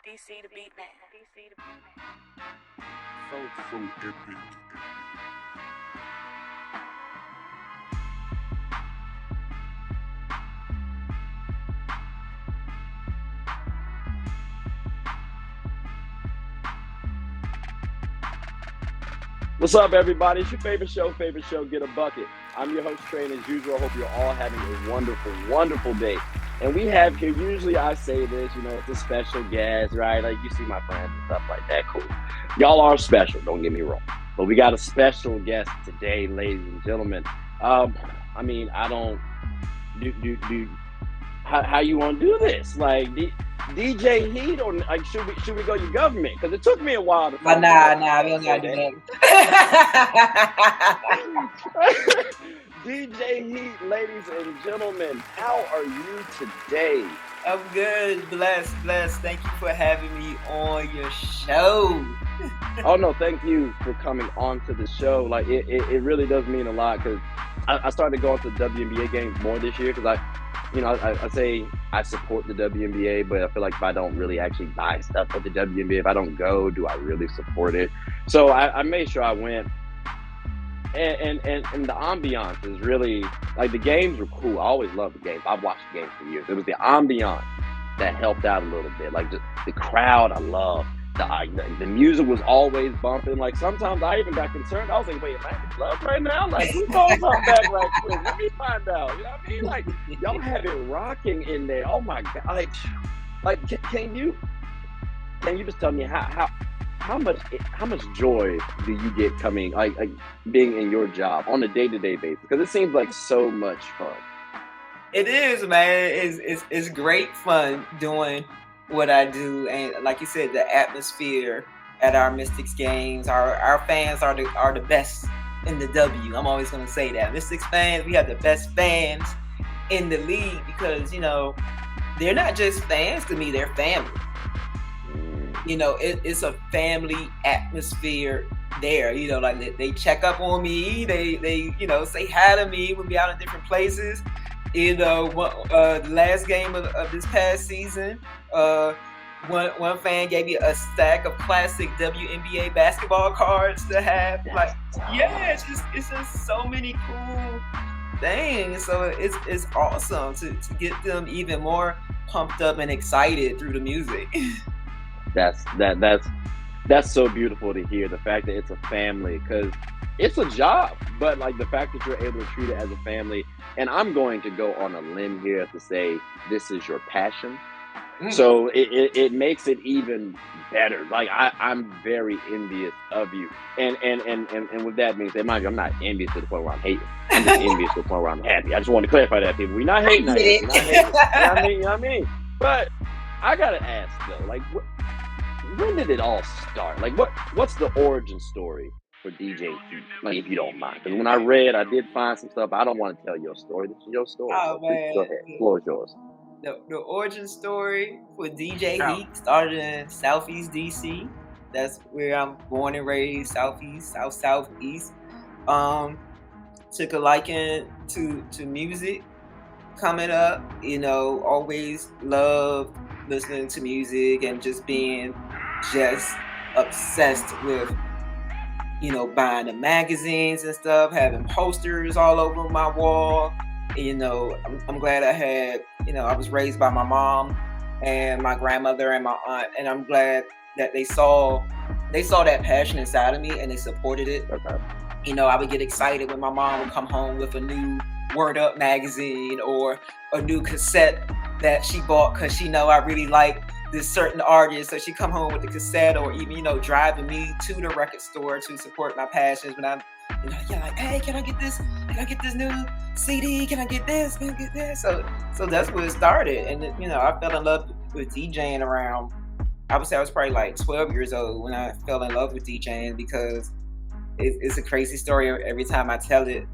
DC the beat man. DC the beat man. So epic. What's up, everybody? It's your favorite show, Get a Bucket. I'm your host, Trey, and as usual, I hope you're all having a wonderful, wonderful day. And we have here, usually I say this, it's a special guest, right? Like, you see my friends and stuff like that, cool. Y'all are special, don't get me wrong. But we got a special guest today, ladies and gentlemen. How you want to do this? Like, DJ Heat, or like should we go your government? Because it took me a while to. But nah, we don't gotta do that. DJ Heat, ladies and gentlemen, how are you today? I'm good, blessed. Thank you for having me on your show. Oh no, thank you for coming on to the show. Like it really does mean a lot because I started going to WNBA games more this year because I say I support the WNBA, but I feel like if I don't really actually buy stuff for the WNBA, if I don't go, do I really support it? So I made sure I went. And the ambiance is really, like, the games were cool. I always loved the games. I've watched the games for years. It was the ambiance that helped out a little bit. Like, just the crowd, I loved. The music was always bumping. Like, sometimes I even got concerned. I was like, wait, am I in the club right now? Like, who's going something back right quick? Let me find out. You know what I mean? Like, y'all have it rocking in there. Oh, my God. Like can you just tell me how much joy do you get coming, like being in your job on a day-to-day basis? Because it seems like so much fun. It is, man. It's great fun doing what I do, and like you said, the atmosphere at our Mystics games, our fans are the best in the W. I'm always gonna say that. Mystics fans, we have the best fans in the league because they're not just fans to me; they're family. It's a family atmosphere there. Like they check up on me. They say hi to me when we out in different places. The last game of this past season, one fan gave me a stack of classic WNBA basketball cards to have. Like, yeah, it's just so many cool things. So it's awesome to get them even more pumped up and excited through the music. That's so beautiful to hear, the fact that it's a family, because it's a job, but like the fact that you're able to treat it as a family. And I'm going to go on a limb here to say this is your passion. So it makes it even better. Like I'm very envious of you, and with that being said, mind you, I'm not envious to the point where I'm hating. I'm just envious to the point where I'm happy. I just want to clarify that, people. We're not hating. We're not hating. You know what I mean? But I gotta ask though, like, when did it all start? Like, what's the origin story for DJ Heat? Like, if you don't mind, because when I did find some stuff. I don't want to tell your story. This is your story. Oh, so man. Go ahead. The floor is yours. The origin story for DJ Heat started in Southeast DC. That's where I'm born and raised. Southeast. Took a liking to music coming up. Always loved listening to music and just being obsessed with buying the magazines and stuff, having posters all over my wall. I'm glad I had, I was raised by my mom and my grandmother and my aunt, and I'm glad that they saw that passion inside of me and they supported it. Okay. I would get excited when my mom would come home with a new Word Up magazine or a new cassette that she bought because she know I really like this certain artist. So she come home with the cassette, or even, driving me to the record store to support my passions. When I'm, like, hey, can I get this? Can I get this new CD? Can I get this? Can I get this? So that's where it started. And, I fell in love with DJing around, I would say I was probably like 12 years old when I fell in love with DJing, because it's a crazy story every time I tell it.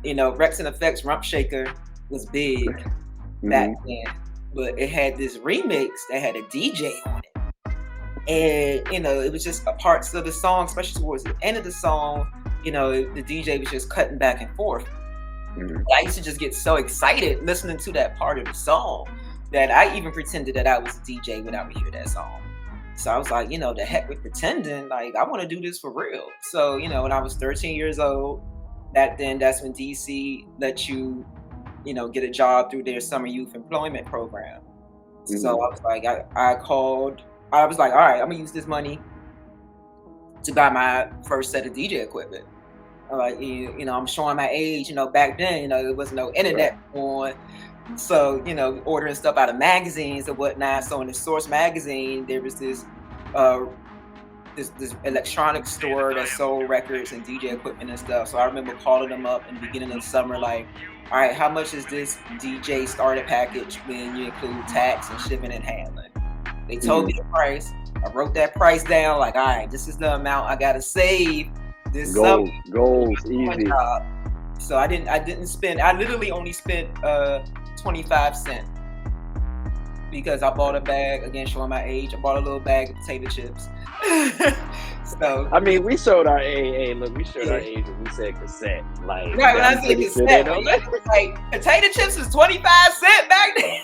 Rex and Effects Rump Shaker was big back then, but it had this remix that had a DJ on it. And, it was just a parts of the song, especially towards the end of the song, the DJ was just cutting back and forth. I used to just get so excited listening to that part of the song. that I even pretended that I was a DJ when I would hear that song. So I was like, the heck with pretending. Like, I want to do this for real. So, when I was 13 years old, back then, that's when DC let you, get a job through their summer youth employment program. Mhm. So I was like, I called. I was like, all right, I'm gonna use this money to buy my first set of DJ equipment. Like, I'm showing my age. Back then, there was no internet on. So, ordering stuff out of magazines and whatnot. So in the Source magazine, there was this this electronic store that sold records and DJ equipment and stuff. So I remember calling them up in the beginning of the summer, like, all right, how much is this DJ starter package when you include tax and shipping and handling? They told me the price. I wrote that price down, like, all right, this is the amount I gotta save this summer. Goals, easy. So I didn't spend. I literally only spent 25 cents because I bought a bag. Again, showing my age, I bought a little bag of potato chips. So I mean, we showed our age. Look, we showed our age when we said cassette. Like, right, when I said cassette, like potato chips was 25 cents back then.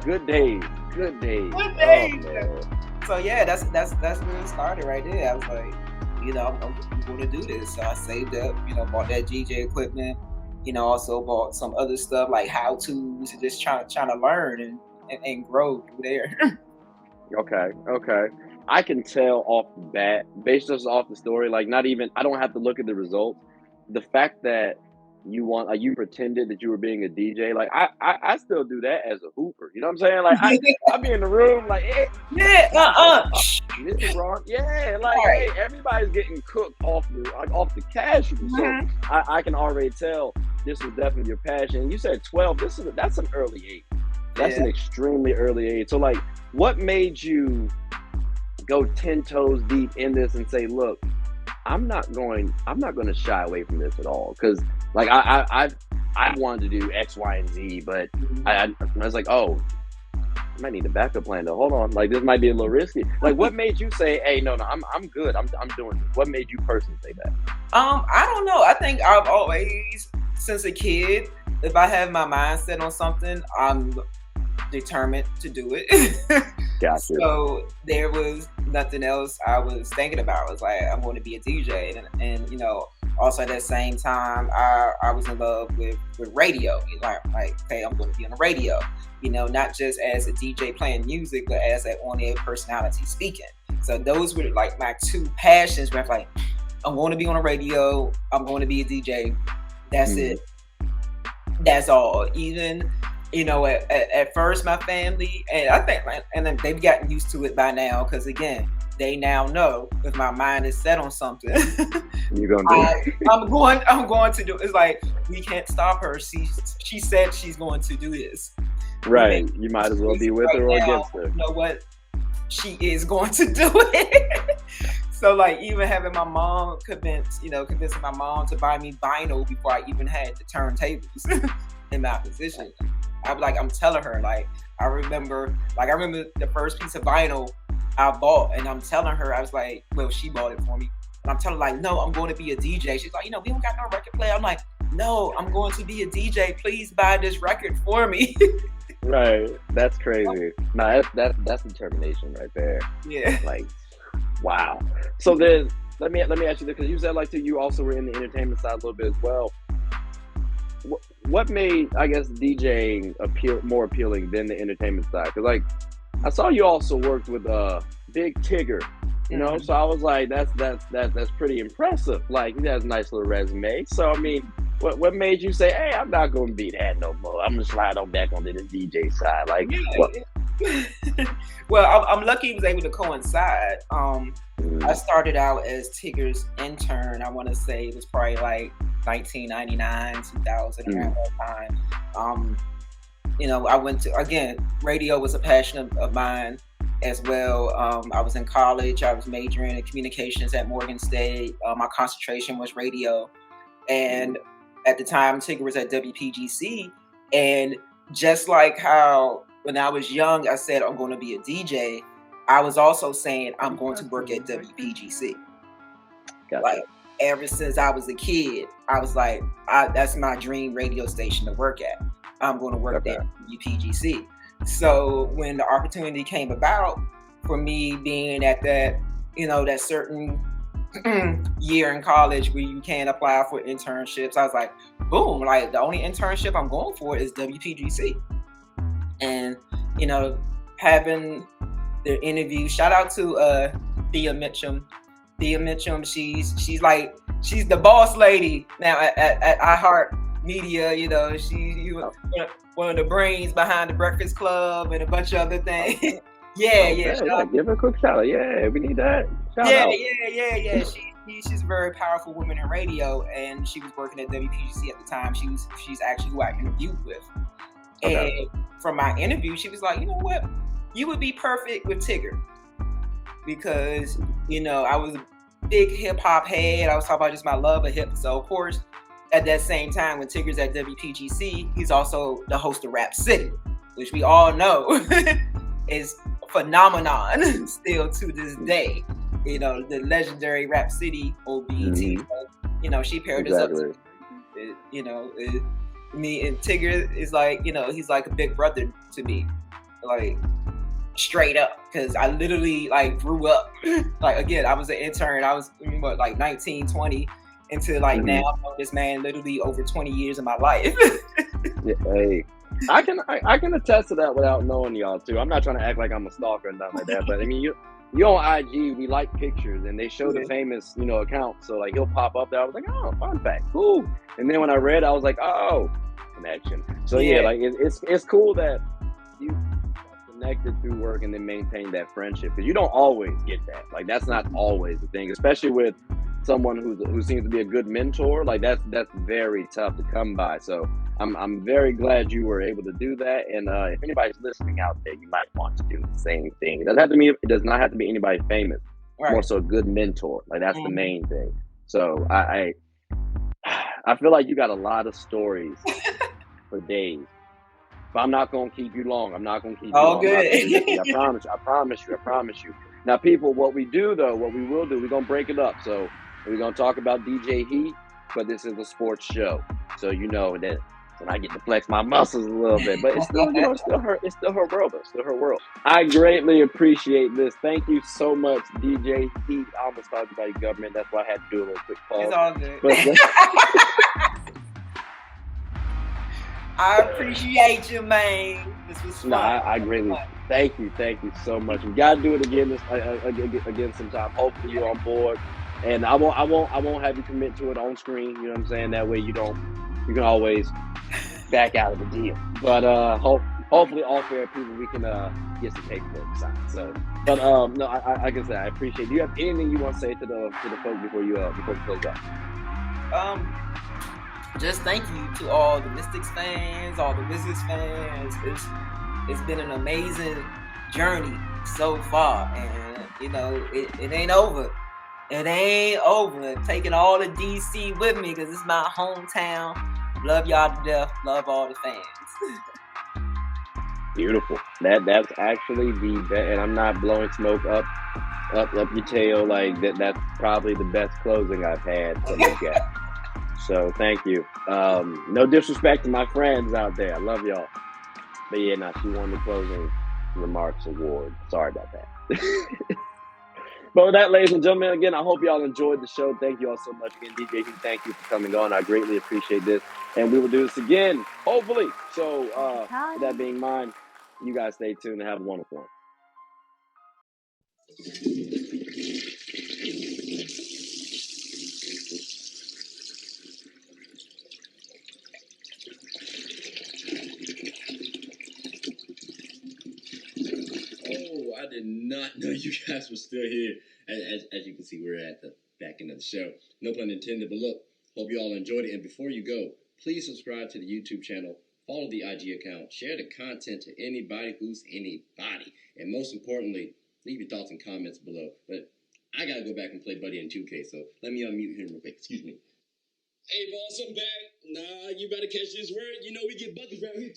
Good days. Good days. Good days. Oh, so yeah, that's where it started right there. I was like, I'm going to do this. So I saved up, bought that DJ equipment. Also bought some other stuff like how to's and just trying to learn and grow through there. Okay. I can tell off the bat, based just off the story, like I don't have to look at the results. The fact that you pretended that you were being a DJ, like I still do that as a hooper. You know what I'm saying? Like I be in the room like, hey, Mr. Ron, hey, everybody's getting cooked off the casual. So I can already tell this was definitely your passion. You said 12. That's an early age. That's an extremely early age. So like, what made you go 10 toes deep in this and say, look, I'm not going to shy away from this at all? Because like I wanted to do X, Y, and Z, but I was like, oh, I might need a backup plan though. Hold on, like this might be a little risky. Like, what made you say, hey, no, I'm good. I'm doing this. What made you personally say that? I don't know. I think I've always, since a kid, if I have my mind set on something, I'm determined to do it. Gotcha. So there was nothing else I was thinking about. I was like, I'm going to be a DJ, and also at that same time, I was in love with radio. Like, okay, I'm going to be on the radio. Not just as a DJ playing music, but as an on-air personality speaking. So those were like my two passions. Where I'm like, I'm going to be on the radio. I'm going to be a DJ. That's it. That's all. Even at first, my family, and I think, and then they've gotten used to it by now, because again, they now know if my mind is set on something, you're gonna do it. I'm going to do it. It's like, we can't stop her. She said she's going to do this. Right. You might as well be with her or against her. You know what? She is going to do it. So like, even having my mom convincing my mom to buy me vinyl before I even had the turntables in my position. I'm telling her, I remember the first piece of vinyl I bought, and I'm telling her, I was like, well, she bought it for me. And I'm telling her, no, I'm going to be a DJ. She's like, we don't got no record player. I'm like, no, I'm going to be a DJ. Please buy this record for me. Right. That's crazy. No, that's determination right there. Yeah. Like, wow. So then, let me ask you this, because you said you also were in the entertainment side a little bit as well. What made, I guess, DJing more appealing than the entertainment side? Because I saw you also worked with Big Tigger, so I was like, that's pretty impressive. Like, he has a nice little resume. So I mean, what made you say, hey, I'm not gonna be that no more? I'm gonna slide on back onto the DJ side. Like, what? Well, I'm lucky he was able to coincide. I started out as Tigger's intern. I want to say it was probably like 1999, 2000, around that time. I went to, again, radio was a passion of mine as well. I was in college. I was majoring in communications at Morgan State. My concentration was radio. And at the time, Tigger was at WPGC. And just like how when I was young, I said, I'm going to be a DJ, I was also saying, I'm going to work at WPGC. Gotcha. Like, ever since I was a kid, I was like, that's my dream radio station to work at. I'm going to work at WPGC. So when the opportunity came about for me being at that, that certain year in college where you can apply for internships, I was like, boom, like the only internship I'm going for is WPGC. And, having the interview, shout out to Thea Mitchum. Thea Mitchum, she's the boss lady now at iHeart Media. She's one of the brains behind the Breakfast Club and a bunch of other things. Yeah. Give her a quick shout out. Yeah, we need that. Shout out. Yeah. She's a very powerful woman in radio, and she was working at WPGC at the time. She's actually who I interviewed with. Okay. And from my interview, she was like, you know what? You would be perfect with Tigger. Because, I was a big hip hop head. I was talking about just my love of hip. So, of course, at that same time, when Tigger's at WPGC, he's also the host of Rap City, which we all know is a phenomenon still to this day. The legendary Rap City on BET. Mm-hmm. So, she paired us up. Me and Tigger is like, he's like a big brother to me, like straight up, because I literally like grew up. Like, again, I was an intern. I was like 19, 20 into like now I've known this man literally over 20 years of my life. Yeah, hey, I can attest to that without knowing y'all too. I'm not trying to act like I'm a stalker and nothing like that, but I mean, you on IG, we like pictures, and they show the famous, account. So like he'll pop up there. I was like, oh, fun fact, cool. And then when I read, I was like, oh, connection. So yeah, like it's cool that you connected through work and then maintain that friendship, because you don't always get that. Like that's not always the thing, especially with someone who seems to be a good mentor. Like that's very tough to come by. So I'm very glad you were able to do that. And if anybody's listening out there, you might want to do the same thing. It does not have to be anybody famous. Right. More so a good mentor. Like that's the main thing. So I feel like you got a lot of stories for days. But I'm not gonna keep you long. All good. I promise you. Now, people, what we will do, we're gonna break it up. So we're gonna talk about DJ Heat, but this is a sports show, so that when I get to flex my muscles a little bit. But it's still, it's still her world. It's still her world. I greatly appreciate this. Thank you so much, DJ Heat. I almost talked about your government. That's why I had to do a little quick pause. It's all good. I appreciate you, man. This was fun. No, I greatly thank you so much. We gotta do it again again sometime. Hopefully you're on board, and I won't have you commit to it on screen. You know what I'm saying? That way you can always back out of the deal. But hopefully all fair people, we can get some paperwork signed. So, but no, like I said, I appreciate it. Do you have anything you want to say to the folks before you close out? Just thank you to all the Mystics fans, all the Wizards fans. It's been an amazing journey so far, and it ain't over. It ain't over. I'm taking all the DC with me because it's my hometown. Love y'all to death. Love all the fans. Beautiful. That's actually the best, and I'm not blowing smoke up your tail. Like that's probably the best closing I've had to look at. So thank you. No disrespect to my friends out there. I love y'all. But yeah, she won the closing remarks award. Sorry about that. But with that, ladies and gentlemen, again, I hope y'all enjoyed the show. Thank you all so much again, DJ. Thank you for coming on. I greatly appreciate this. And we will do this again, hopefully. So with that being mine, you guys stay tuned and have a wonderful one. I did not know you guys were still here. As you can see, we're at the back end of the show. No pun intended, but look, hope you all enjoyed it. And before you go, please subscribe to the YouTube channel, follow the IG account, share the content to anybody who's anybody. And most importantly, leave your thoughts and comments below. But I got to go back and play Buddy in 2K, so let me unmute him real quick. Excuse me. Hey, boss, I'm back. Nah, you better catch this word. We get buckets around here.